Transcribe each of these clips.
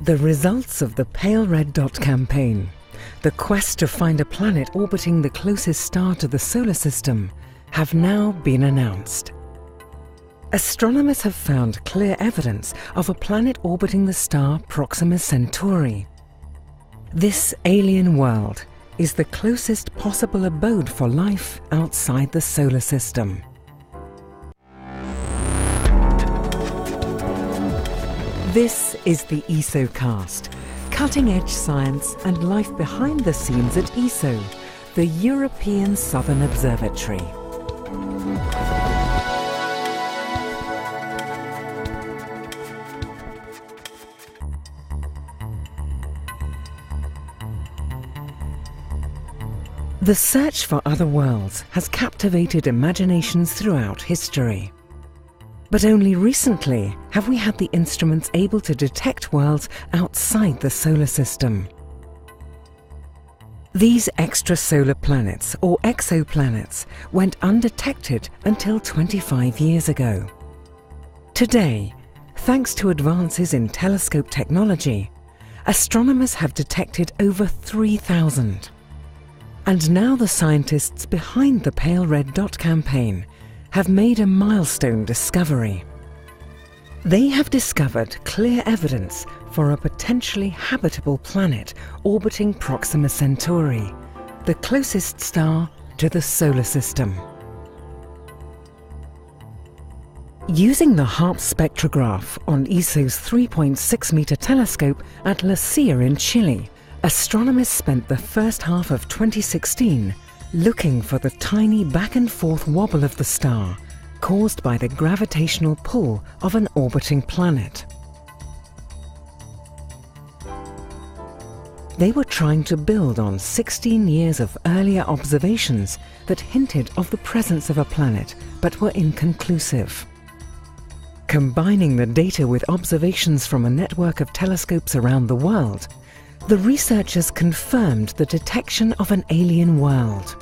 The results of the Pale Red Dot campaign, the quest to find a planet orbiting the closest star to the solar system, have now been announced. Astronomers have found clear evidence of a planet orbiting the star Proxima Centauri. This alien world is the closest possible abode for life outside the solar system. This is the ESOcast, cutting-edge science and life behind the scenes at ESO, the European Southern Observatory. The search for other worlds has captivated imaginations throughout history. But only recently have we had the instruments able to detect worlds outside the solar system. These extrasolar planets, or exoplanets, went undetected until 25 years ago. Today, thanks to advances in telescope technology, astronomers have detected over 3,000. And now the scientists behind the Pale Red Dot campaign have made a milestone discovery. They have discovered clear evidence for a potentially habitable planet orbiting Proxima Centauri, the closest star to the solar system. Using the HARP spectrograph on ESO's 3.6-meter telescope at La Silla in Chile, astronomers spent the first half of 2016 looking for the tiny back-and-forth wobble of the star caused by the gravitational pull of an orbiting planet. They were trying to build on 16 years of earlier observations that hinted of the presence of a planet but were inconclusive. Combining the data with observations from a network of telescopes around the world, the researchers confirmed the detection of an alien world.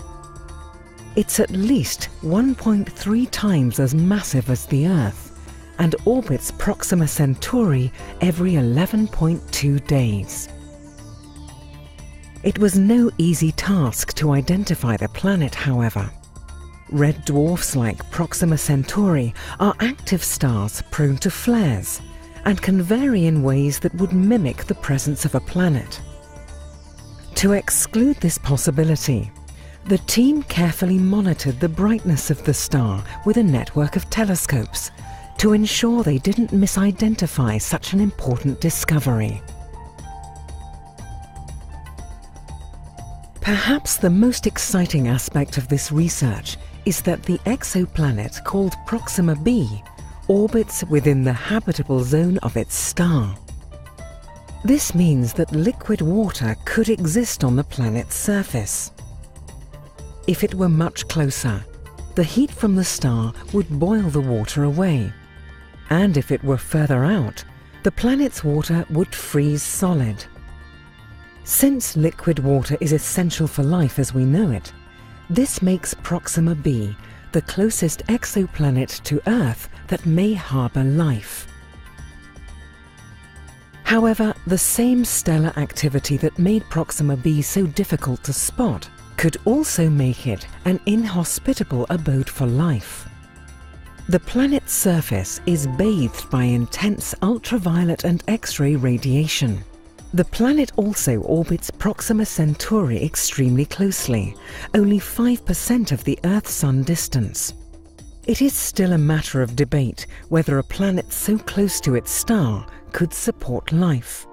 It's at least 1.3 times as massive as the Earth and orbits Proxima Centauri every 11.2 days. It was no easy task to identify the planet, however. Red dwarfs like Proxima Centauri are active stars prone to flares and can vary in ways that would mimic the presence of a planet. To exclude this possibility, the team carefully monitored the brightness of the star with a network of telescopes to ensure they didn't misidentify such an important discovery. Perhaps the most exciting aspect of this research is that the exoplanet called Proxima B orbits within the habitable zone of its star. This means that liquid water could exist on the planet's surface. If it were much closer, the heat from the star would boil the water away. And if it were further out, the planet's water would freeze solid. Since liquid water is essential for life as we know it, this makes Proxima B the closest exoplanet to Earth that may harbour life. However, the same stellar activity that made Proxima B so difficult to spot could also make it an inhospitable abode for life. The planet's surface is bathed by intense ultraviolet and X-ray radiation. The planet also orbits Proxima Centauri extremely closely, only 5% of the Earth-Sun distance. It is still a matter of debate whether a planet so close to its star could support life.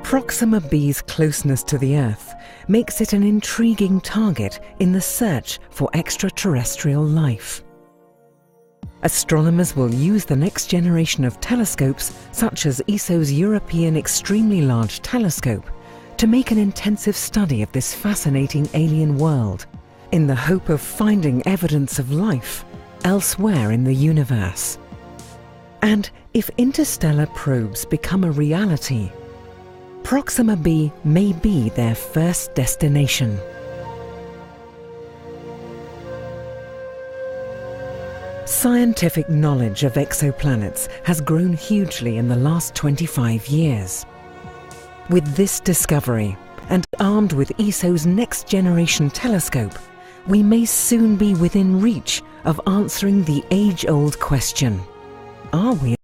Proxima B's closeness to the Earth makes it an intriguing target in the search for extraterrestrial life. Astronomers will use the next generation of telescopes, such as ESO's European Extremely Large Telescope, to make an intensive study of this fascinating alien world, in the hope of finding evidence of life elsewhere in the universe. And if interstellar probes become a reality, Proxima B may be their first destination. Scientific knowledge of exoplanets has grown hugely in the last 25 years. With this discovery, and armed with ESO's next-generation telescope, we may soon be within reach of answering the age-old question: are we